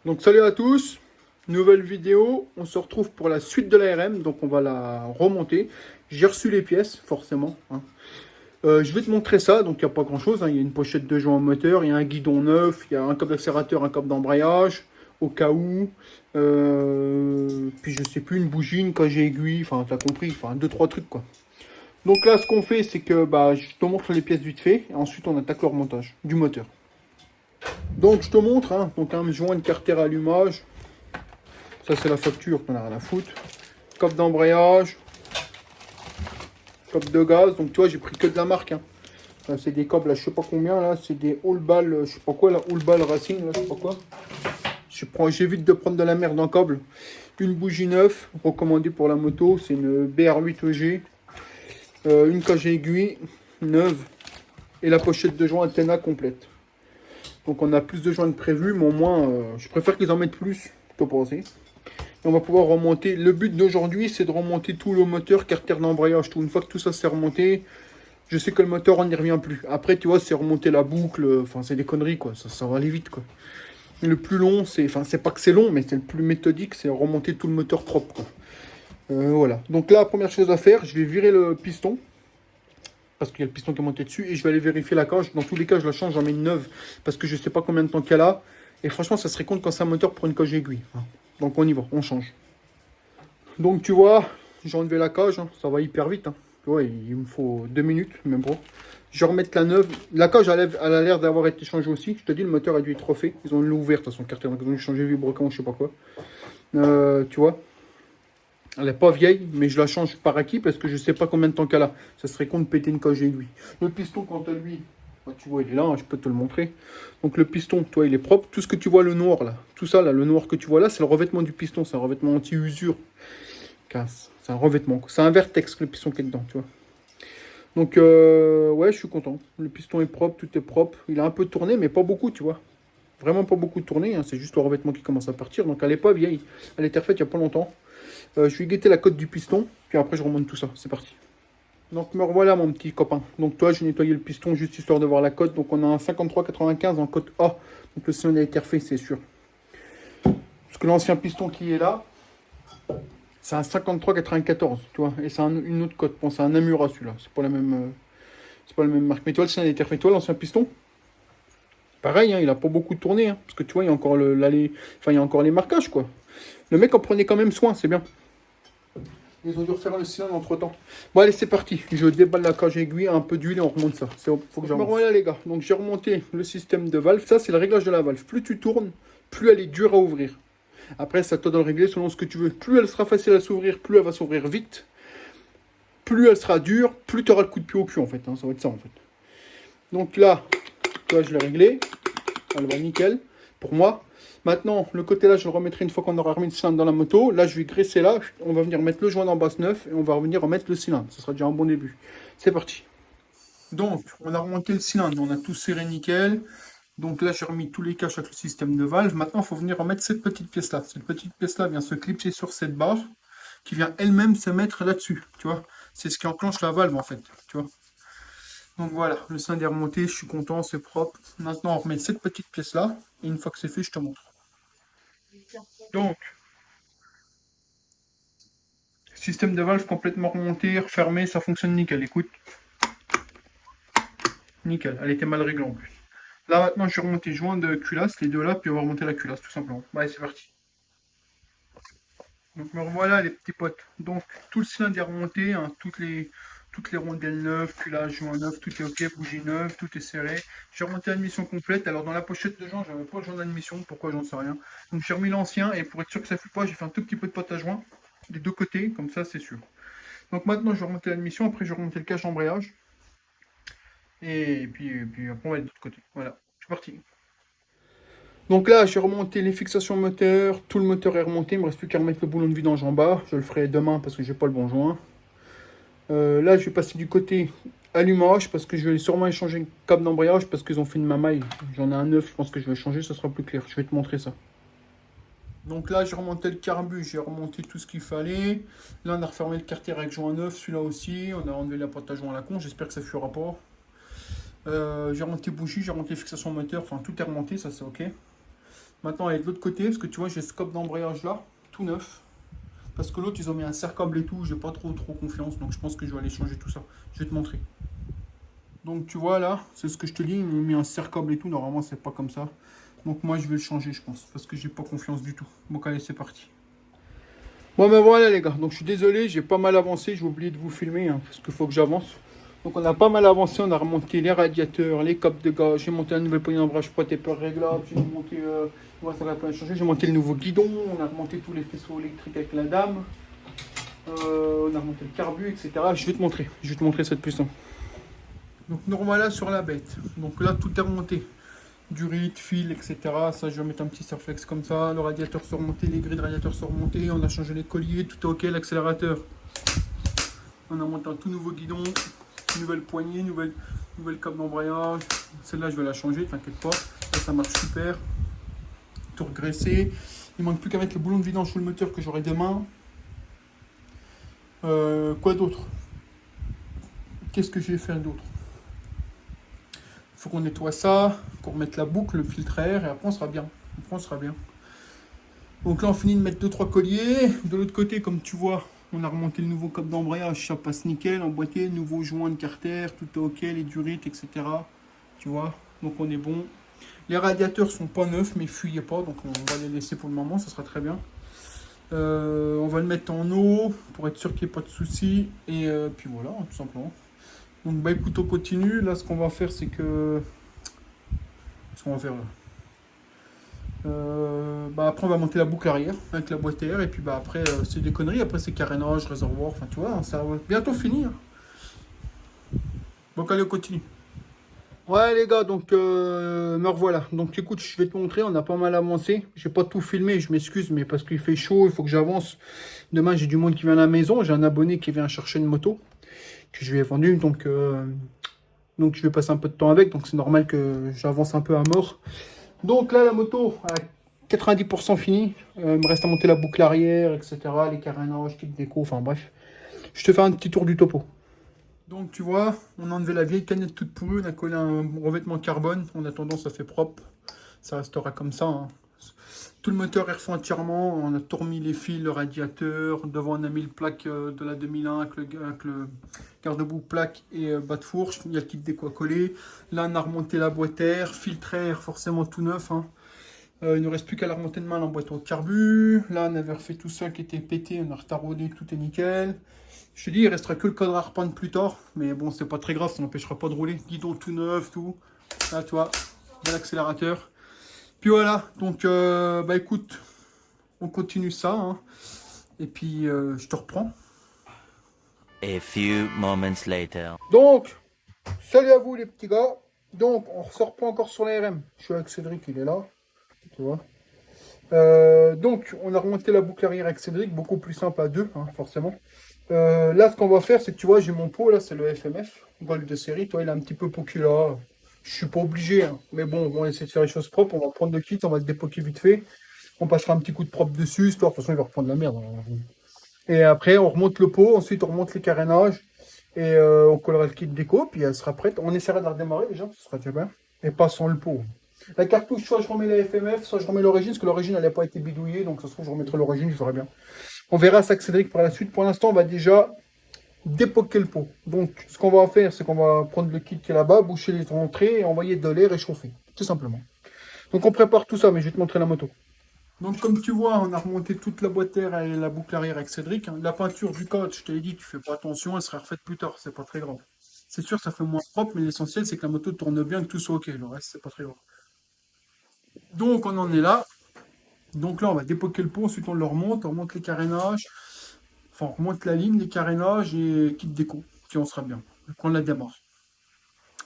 Donc salut à tous, nouvelle vidéo, on se retrouve pour la suite de l'ARM, donc on va la remonter. J'ai reçu les pièces, forcément, hein. Je vais te montrer ça, donc il n'y a pas grand chose, hein. Il y a une pochette de joint moteur, il y a un guidon neuf, il y a un câble d'accélérateur, un câble d'embrayage, au cas où. Puis je sais plus, une bougie, une cage aiguille, enfin t'as compris, enfin deux trois trucs quoi. Donc là ce qu'on fait c'est que bah, je te montre les pièces vite fait, et ensuite on attaque le remontage du moteur. Donc je te montre, hein, donc un joint de carter allumage. Ça, c'est la facture qu'on a rien à foutre. Coffre d'embrayage. Coffre de gaz. Donc, tu vois, j'ai pris que de la marque, hein. C'est des câbles, là, je sais pas combien, là. C'est des Allball, je sais pas quoi, là. Allball Racing, là, je sais pas quoi. J'évite de prendre de la merde en câble. Une bougie neuve, recommandée pour la moto. C'est une BR8EG. Une cage aiguille, neuve. Et la pochette de joint Antenna complète. Donc, on a plus de joints que prévu, mais au moins, je préfère qu'ils en mettent plus. Qu'en pensez? Et on va pouvoir remonter. Le but d'aujourd'hui, c'est de remonter tout le moteur, carter d'embrayage, tout. Une fois que tout ça s'est remonté, je sais que le moteur, on n'y revient plus. Après, tu vois, c'est remonter la boucle. Enfin, c'est des conneries, quoi. Ça va aller vite, quoi. Et le plus long, c'est... Enfin, c'est pas que c'est long, mais c'est le plus méthodique, c'est remonter tout le moteur propre, quoi. Voilà. Donc là, la première chose à faire, je vais virer le piston. Parce qu'il y a le piston qui est monté dessus. Et je vais aller vérifier la cage. Dans tous les cas, je la change, j'en mets une neuve. Parce que je sais pas combien de temps qu'elle a. Et franchement, ça serait con quand c'est un moteur pour une cage aiguille, hein. Donc on y va, on change. Donc tu vois, j'ai enlevé la cage, hein, ça va hyper vite, hein. Ouais, il me faut 2 minutes, même pas. Je vais remettre la neuve. La cage, elle a l'air d'avoir été changée aussi. Je te dis, le moteur a dû être refait. Ils ont l'ouvert, de toute façon, carte, donc ils ont changé le vibrocam, je sais pas quoi. Tu vois, elle est pas vieille, mais je la change par acquis parce que je sais pas combien de temps qu'elle a. Ça serait con de péter une cage aiguille. Le piston, quant à lui, bah, tu vois, il est là, hein, je peux te le montrer. Donc le piston, toi, il est propre. Tout ce que tu vois, le noir là, tout ça là, le noir que tu vois là, c'est le revêtement du piston. C'est un revêtement anti-usure. C'est un revêtement. C'est un vertex, le piston qui est dedans, tu vois. Donc, ouais, je suis content. Le piston est propre, tout est propre. Il a un peu tourné, mais pas beaucoup, tu vois. Vraiment pas beaucoup tourné, hein. C'est juste le revêtement qui commence à partir. Donc, elle est pas vieille. Elle a été refaite il y a pas longtemps. Je vais guetter la cote du piston. Puis après, je remonte tout ça. C'est parti. Donc, me revoilà, mon petit copain. Donc, toi, j'ai nettoyé le piston juste histoire de voir la cote. Donc, on a un 53,95 en cote A. Donc, le cylindre a été refait, c'est sûr. Parce que l'ancien piston qui est là, c'est un 53,94, tu vois. Et c'est une autre cote. Bon, c'est un Amura celui-là. C'est pas la même marque. Mais toi, le sien a été refait. Toi, l'ancien piston, pareil, hein, il a pas beaucoup tourné, hein, parce que tu vois, il y a encore enfin, il y a encore les marquages, quoi. Le mec en prenait quand même soin, c'est bien. Ils ont dû refaire le cylindre entre temps. Bon, allez, c'est parti. Je déballe la cage aiguille, un peu d'huile et on remonte ça. Faut que j'avance. Voilà, les gars. Donc, j'ai remonté le système de valve. Ça, c'est le réglage de la valve. Plus tu tournes, plus elle est dure à ouvrir. Après, ça te doit le régler selon ce que tu veux. Plus elle sera facile à s'ouvrir, plus elle va s'ouvrir vite. Plus elle sera dure, plus tu auras le coup de pied au cul, en fait, hein. Ça va être ça, en fait. Donc là, je l'ai réglé. Elle va nickel pour moi. Maintenant, le côté là, je le remettrai une fois qu'on aura remis le cylindre dans la moto. Là, je vais graisser là. On va venir mettre le joint d'en basse neuf et on va revenir remettre le cylindre. Ce sera déjà un bon début. C'est parti. Donc, on a remonté le cylindre. On a tout serré nickel. Donc là, j'ai remis tous les caches avec le système de valve. Maintenant, il faut venir remettre cette petite pièce-là. Cette petite pièce-là vient se clipser sur cette barre qui vient elle-même se mettre là-dessus. Tu vois, c'est ce qui enclenche la valve en fait. Tu vois. Donc voilà, le cylindre est remonté, je suis content, c'est propre. Maintenant, on remet cette petite pièce-là. Et une fois que c'est fait, je te montre. Donc, système de valve complètement remonté, refermé, ça fonctionne nickel. Écoute, nickel. Elle était mal réglée en plus. Là, maintenant, je vais remonter joint de culasse, les deux là, puis on va remonter la culasse, tout simplement. Allez, c'est parti. Donc, me revoilà, les petits potes. Donc, tout le cylindre est remonté, hein, toutes les rondelles neuves, culasse, joint neuf, tout est ok, bougie neuve, tout est serré. J'ai remonté l'admission complète. Alors, dans la pochette de joint, j'avais pas le joint d'admission, pourquoi j'en sais rien. Donc, j'ai remis l'ancien, et pour être sûr que ça ne fuit pas, j'ai fait un tout petit peu de pâte à joint des deux côtés, comme ça, c'est sûr. Donc, maintenant, je vais remonter l'admission, après, je vais remonter le cache d'embrayage. Et puis après, on va aller de l'autre côté. Voilà, c'est parti. Donc là, j'ai remonté les fixations moteur, tout le moteur est remonté, il me reste plus qu'à remettre le boulon de vidange en bas. Je le ferai demain parce que j'ai pas le bon joint. Là, je vais passer du côté allumage parce que je vais sûrement échanger le câble d'embrayage parce qu'ils ont fait une mamaille. J'en ai un neuf, je pense que je vais changer, ça sera plus clair. Je vais te montrer ça. Donc là, j'ai remonté le carbu, j'ai remonté tout ce qu'il fallait. Là, on a refermé le carter avec joint neuf, celui-là aussi. On a enlevé la porte à joint à la con, j'espère que ça ne fuira pas. J'ai remonté bougie, j'ai remonté fixation moteur, enfin tout est remonté, ça c'est ok. Maintenant, elle est de l'autre côté, parce que tu vois, j'ai ce coffre d'embrayage là, tout neuf. Parce que l'autre, ils ont mis un serre-câble et tout, j'ai pas trop confiance, donc je pense que je vais aller changer tout ça. Je vais te montrer. Donc tu vois là, c'est ce que je te dis, ils m'ont mis un serre-câble et tout, normalement c'est pas comme ça. Donc moi je vais le changer je pense, parce que j'ai pas confiance du tout. Bon allez c'est parti. Bon ben voilà les gars, donc je suis désolé, j'ai pas mal avancé, j'ai oublié de vous filmer, hein, parce qu'il faut que j'avance. Donc on a pas mal avancé, on a remonté les radiateurs, les câbles de gaz, j'ai monté un nouvel poignet d'embrayage protecteur réglable, j'ai monté, ça va pas changer, j'ai monté le nouveau guidon, on a remonté tous les faisceaux électriques avec la dame, on a remonté le carbu, etc. Je vais te montrer cette puissance. Donc normal là sur la bête. Donc là tout est remonté. Durite, fil, etc. Ça je vais mettre un petit surflex comme ça. Le radiateur sont remontés, les grilles de radiateur sont remontées. On a changé les colliers, tout est ok. L'accélérateur. On a monté un tout nouveau guidon. Nouvelle poignée, nouvelle câble d'embrayage. Celle-là je vais la changer, t'inquiète pas. Là, ça marche super. Tout regraissé. Il manque plus qu'à mettre le boulon de vidange sur le moteur que j'aurai demain. Quoi d'autre? Qu'est-ce que je vais faire d'autre? Il faut qu'on nettoie ça, qu'on remette la boucle, le filtre à air, et après on sera bien. Après on sera bien. Donc là on finit de mettre 2-3 colliers. De l'autre côté, comme tu vois, on a remonté le nouveau câble d'embrayage, ça passe nickel, emboîté, nouveau joint de carter, tout est ok, les durites, etc. Tu vois, donc on est bon. Les radiateurs sont pas neufs, mais fuyez pas, donc on va les laisser pour le moment, ça sera très bien. On va le mettre en eau pour être sûr qu'il n'y ait pas de soucis. Et puis voilà, tout simplement. Donc bah écoute, on continue. Là, ce qu'on va faire, c'est que... Ce qu'on va faire là. Bah après, on va monter la boucle arrière avec la boîte à air. Et puis bah après, c'est des conneries. Après, c'est carénage, réservoir. Enfin, tu vois, ça va bientôt finir. Donc allez, on continue. Ouais les gars, donc me revoilà. Donc écoute, je vais te montrer, on a pas mal avancé. J'ai pas tout filmé, je m'excuse, mais parce qu'il fait chaud, il faut que j'avance. Demain, j'ai du monde qui vient à la maison. J'ai un abonné qui vient chercher une moto que je lui ai vendue. Donc je vais passer un peu de temps avec. Donc c'est normal que j'avance un peu à mort. Donc là, la moto à 90% finie. Il me reste à monter la boucle arrière, etc. Les carénages, kit déco, enfin bref. Je te fais un petit tour du topo. Donc tu vois, on a enlevé la vieille canette toute pourrie, on a collé un revêtement carbone. En attendant, ça fait propre. Ça restera comme ça, hein. Tout le moteur est refait entièrement. On a tout remis les fils, le radiateur. Devant, on a mis le plaque de la 2001 avec le garde-boue plaque et bas de fourche. Il y a le kit déco à coller. Là, on a remonté la boîte air, filtre air, forcément tout neuf, hein. Il ne nous reste plus qu'à la remonter de main l'emboîtement de carbu. Là, on avait refait tout ça qui était pété. On a retardé, tout est nickel. Je te dis, il restera que le cadre à repeindre plus tard. Mais bon, c'est pas très grave, ça n'empêchera pas de rouler. Guidon tout neuf, tout. Là, tu vois, bel accélérateur. Puis voilà, donc bah écoute, on continue ça, hein. Et puis je te reprends. A few moments later. Donc, salut à vous les petits gars. Donc, on ressort pas encore sur la RM. Je suis avec Cédric, il est là, tu vois. Donc, on a remonté la boucle arrière avec Cédric, beaucoup plus simple à deux, hein, forcément. Là, ce qu'on va faire, c'est que tu vois, j'ai mon pot, là, c'est le FMF, Gold de série. Toi, il a un petit peu poqué là. Je suis pas obligé, hein. Mais bon, on va essayer de faire les choses propres. On va prendre le kit, on va le dépoquer vite fait. On passera un petit coup de propre dessus, histoire, de toute façon, il va reprendre la merde, hein. Et après, on remonte le pot, ensuite, on remonte les carénages. Et on collera le kit déco, puis elle sera prête. On essaiera de la redémarrer déjà, ce sera déjà bien. Et pas sans le pot. La cartouche, soit je remets la FMF, soit je remets l'origine, parce que l'origine, elle n'a pas été bidouillée, donc ça se trouve, je remettrai l'origine, je ferai bien. On verra ça avec Cédric par la suite. Pour l'instant, on va déjà dépoquer le pot. Donc, ce qu'on va faire, c'est qu'on va prendre le kit qui est là-bas, boucher les entrées et envoyer de l'air réchauffé. Tout simplement. Donc, on prépare tout ça, mais je vais te montrer la moto. Donc, comme tu vois, on a remonté toute la boîte air et la boucle arrière avec Cédric, hein. La peinture du cadre, je te l'ai dit, tu fais pas attention, elle sera refaite plus tard, c'est pas très grave. C'est sûr, ça fait moins propre, mais l'essentiel, c'est que la moto tourne bien, que tout soit ok. Le reste, c'est pas très grave. Donc, on en est là. Donc là, on va dépoquer le pot, ensuite on remonte les carénages. Enfin, on remonte la ligne, les carénages et kit déco, puis on sera bien. On la démarre.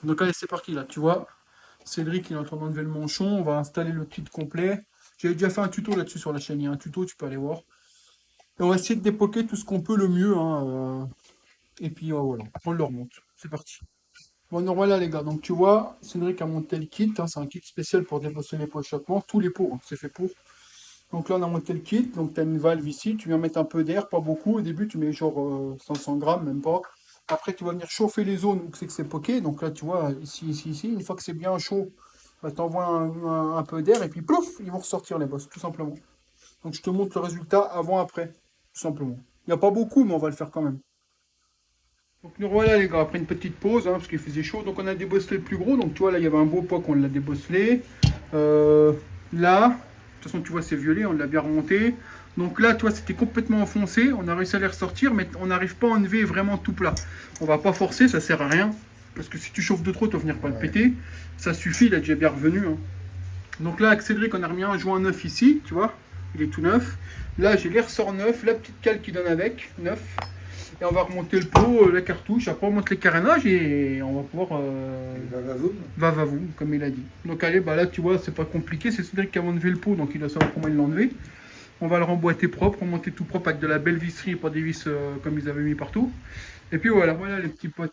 Donc allez, c'est parti là, tu vois. Cédric, il est en train d'enlever le manchon, on va installer le kit complet. J'avais déjà fait un tuto là-dessus sur la chaîne, il y a un tuto, tu peux aller voir. Et on va essayer de dépoquer tout ce qu'on peut le mieux, hein, et puis voilà, on le remonte. C'est parti. Bon, donc voilà les gars, donc tu vois, Cédric a monté le kit, hein, c'est un kit spécial pour débosser les pots d'échappement, tous les pots, hein, c'est fait pour. Donc là on a monté le kit, donc tu as une valve ici, tu viens mettre un peu d'air, pas beaucoup, au début tu mets genre 500 grammes, même pas. Après tu vas venir chauffer les zones où c'est que c'est poqué, donc là tu vois, ici, une fois que c'est bien chaud, bah, t'envoies un peu d'air et puis plouf, ils vont ressortir les bosses, tout simplement. Donc je te montre le résultat avant-après, tout simplement. Il n'y a pas beaucoup, mais on va le faire quand même. Donc nous voilà les gars, après une petite pause, hein, parce qu'il faisait chaud. Donc on a débosselé le plus gros. Donc tu vois là, il y avait un beau poc, on l'a débosselé. Là, de toute façon tu vois c'est violet, on l'a bien remonté. Donc là, toi, c'était complètement enfoncé. On a réussi à les ressortir, mais on n'arrive pas à enlever vraiment tout plat. On va pas forcer, ça sert à rien. Parce que si tu chauffes de trop, tu vas venir pas le péter. Ça suffit, il est déjà bien revenu. Hein. Donc là, avec Cédric, on a remis un joint neuf ici, tu vois. Il est tout neuf. Là, j'ai les ressorts neufs, la petite cale qui donne avec, neuf. Et on va remonter le pot, la cartouche. Après, on monte les carénages et on va pouvoir. Va-va-voum, comme il a dit. Donc, allez, bah là, tu vois, c'est pas compliqué. C'est Cédric qui a enlevé le pot, donc il doit savoir comment il l'a enlevé. On va le remboîter propre, remonter tout propre avec de la belle visserie et pas des vis comme ils avaient mis partout. Et puis voilà, voilà les petits potes.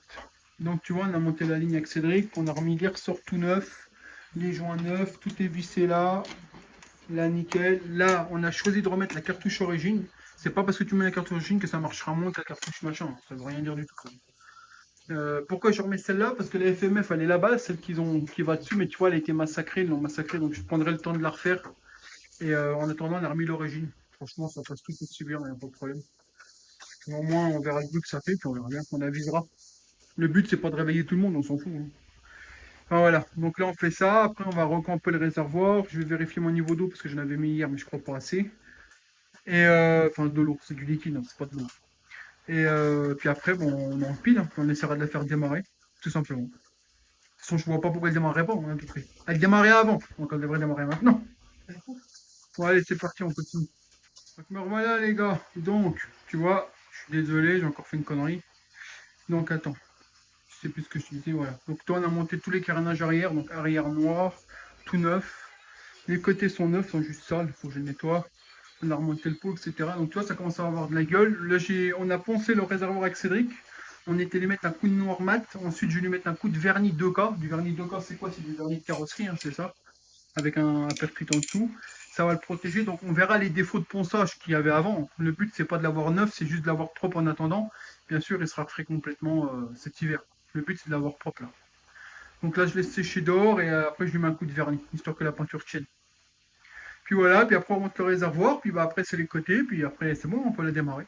Donc, tu vois, on a monté la ligne avec Cédric. On a remis les ressorts tout neufs, les joints neufs, tout est vissé là. Là, nickel. Là, on a choisi de remettre la cartouche origine. C'est pas parce que tu mets la cartouche origine que ça marchera moins que la cartouche machin. Ça veut rien dire du tout. Pourquoi je remets celle-là? Parce que la FMF, elle est là-bas, celle qui va dessus. Mais tu vois, elle a été massacrée. Ils l'ont massacrée. Donc, je prendrai le temps de la refaire. Et en attendant, on a remis l'origine. Franchement, ça passe tout aussi bien. Il n'y a pas de problème. Au moins, on verra le but que ça fait. Puis on verra bien qu'on avisera. Le but, c'est pas de réveiller tout le monde. On s'en fout. Hein. Enfin, voilà, donc là on fait ça, après on va recamper le réservoir, je vais vérifier mon niveau d'eau parce que j'en avais mis hier mais je crois pas assez. Et enfin de l'eau, c'est du liquide, hein, c'est pas de l'eau. Et puis après bon, on empile, hein, on essaiera de la faire démarrer, tout simplement. De toute façon je vois pas pourquoi elle démarrerait pas, hein, à peu près. Elle démarrait avant, donc elle devrait démarrer maintenant. Bon allez c'est parti, on continue. Donc me revoilà les gars, donc tu vois, je suis désolé, j'ai encore fait une connerie. Donc attends. Je sais plus ce que je te disais, voilà. Donc toi on a monté tous les carénages arrière, donc arrière noir, tout neuf. Les côtés sont neufs, sont juste sales, il faut que je les nettoie. On a remonté le pot, etc. Donc tu vois, ça commence à avoir de la gueule. Là, on a poncé le réservoir avec Cédric. On était lui mettre un coup de noir mat. Ensuite, je vais lui mettre un coup de vernis 2K. Du vernis 2K, c'est quoi? C'est du vernis de carrosserie, hein, c'est ça. Avec un percute en dessous. Ça va le protéger. Donc on verra les défauts de ponçage qu'il y avait avant. Le but, c'est pas de l'avoir neuf, c'est juste de l'avoir propre en attendant. Bien sûr, il sera refait complètement cet hiver. Le but, c'est de l'avoir propre là. Donc là, je laisse sécher dehors et après, je lui mets un coup de vernis, histoire que la peinture tienne. Puis voilà, puis après, on monte le réservoir, puis bah, après, c'est les côtés, puis après, c'est bon, on peut la démarrer.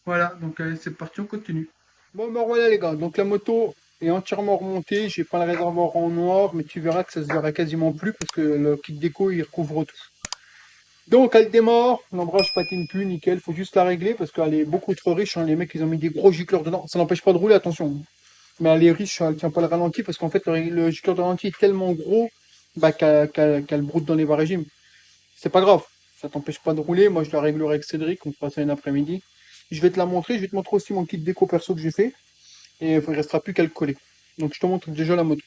Voilà, donc allez, c'est parti, on continue. Bon, ben voilà les gars, donc la moto est entièrement remontée. J'ai peint le réservoir en noir, mais tu verras que ça se verra quasiment plus parce que le kit déco, il recouvre tout. Donc elle démarre, l'embrase patine plus, nickel, faut juste la régler parce qu'elle est beaucoup trop riche, hein. Les mecs ils ont mis des gros gicleurs dedans, ça n'empêche pas de rouler, attention. Mais elle est riche, elle tient pas le ralenti parce qu'en fait le gicleur de ralenti est tellement gros bah, qu'elle broute dans les bas régimes. C'est pas grave, ça t'empêche pas de rouler, moi je la réglerai avec Cédric, on fera ça une après-midi. Je vais te la montrer, je vais te montrer aussi mon kit déco perso que j'ai fait et il ne restera plus qu'à le coller. Donc je te montre déjà la moto.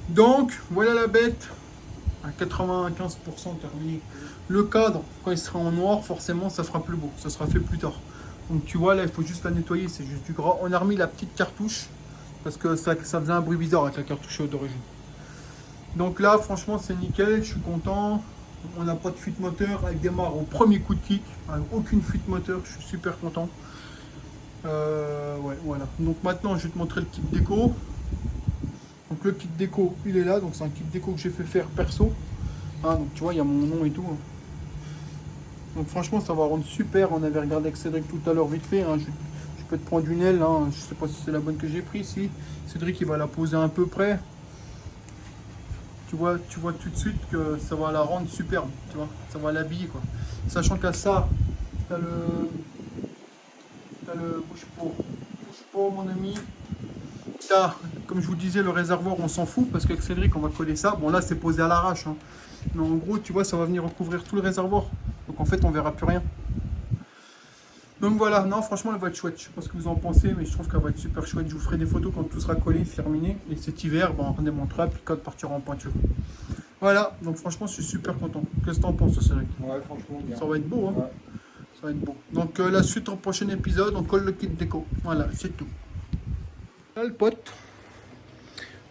Donc voilà la bête, à 95% terminé. Le cadre, quand il sera en noir, forcément, ça sera plus beau. Ça sera fait plus tard. Donc tu vois, là, il faut juste la nettoyer. C'est juste du gras. On a remis la petite cartouche parce que ça faisait un bruit bizarre avec la cartouche d'origine. Donc là, franchement, c'est nickel. Je suis content. On n'a pas de fuite moteur. Elle démarre au premier coup de kick. Avec aucune fuite moteur. Je suis super content. Ouais, voilà. Donc maintenant, je vais te montrer le kit déco. Donc le kit déco, il est là. Donc c'est un kit déco que j'ai fait faire perso. Ah, donc tu vois, il y a mon nom et tout. Hein. Donc franchement, ça va rendre super. On avait regardé avec Cédric tout à l'heure vite fait. Hein. Je peux te prendre une aile. Hein. Je sais pas si c'est la bonne que j'ai prise. Si. Cédric, il va la poser à peu près. Tu vois tout de suite que ça va la rendre superbe. Tu vois, ça va l'habiller quoi. Sachant qu'à ça, t'as le bouche pour mon ami. T'as, comme je vous disais, le réservoir, on s'en fout parce qu'avec Cédric, on va coller ça. Bon là, c'est posé à l'arrache. Hein. Mais en gros, tu vois, ça va venir recouvrir tout le réservoir. Donc en fait, on verra plus rien. Donc voilà, non, franchement, elle va être chouette. Je sais pas ce que vous en pensez, mais je trouve qu'elle va être super chouette. Je vous ferai des photos quand tout sera collé, terminé. Et cet hiver, bon, on démontera, puis quand partira en peinture. Voilà, donc franchement, je suis super content. Qu'est-ce que t'en penses, Cédric? Ouais, franchement, bien. Ça va être beau, hein? Ouais. Ça va être beau. Donc la suite au prochain épisode, on colle le kit déco. Voilà, c'est tout. Là, le pote.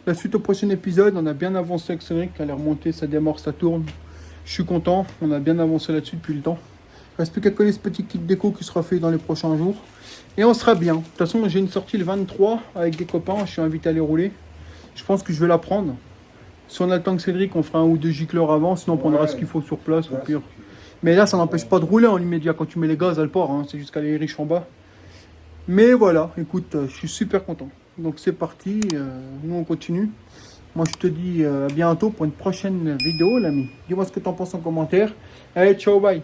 La suite au prochain épisode, on a bien avancé avec Cédric. Elle est remontée, ça démarre, ça tourne. Je suis content, on a bien avancé là-dessus depuis le temps. Il reste plus qu'à coller ce petit kit déco qui sera fait dans les prochains jours. Et on sera bien. De toute façon, j'ai une sortie le 23 avec des copains. Je suis invité à aller rouler. Je pense que je vais la prendre. Si on a le temps que Cédric, on fera un ou deux gicleurs avant, sinon on prendra Ouais. ce qu'il faut sur place, au pire. Mais là, ça n'empêche pas de rouler en immédiat. Quand tu mets les gaz, elle part, hein, c'est jusqu'à les riches en bas. Mais voilà, écoute, je suis super content. Donc c'est parti, nous on continue. Moi je te dis à bientôt pour une prochaine vidéo, l'ami. Dis-moi ce que tu en penses en commentaire. Allez, ciao, bye.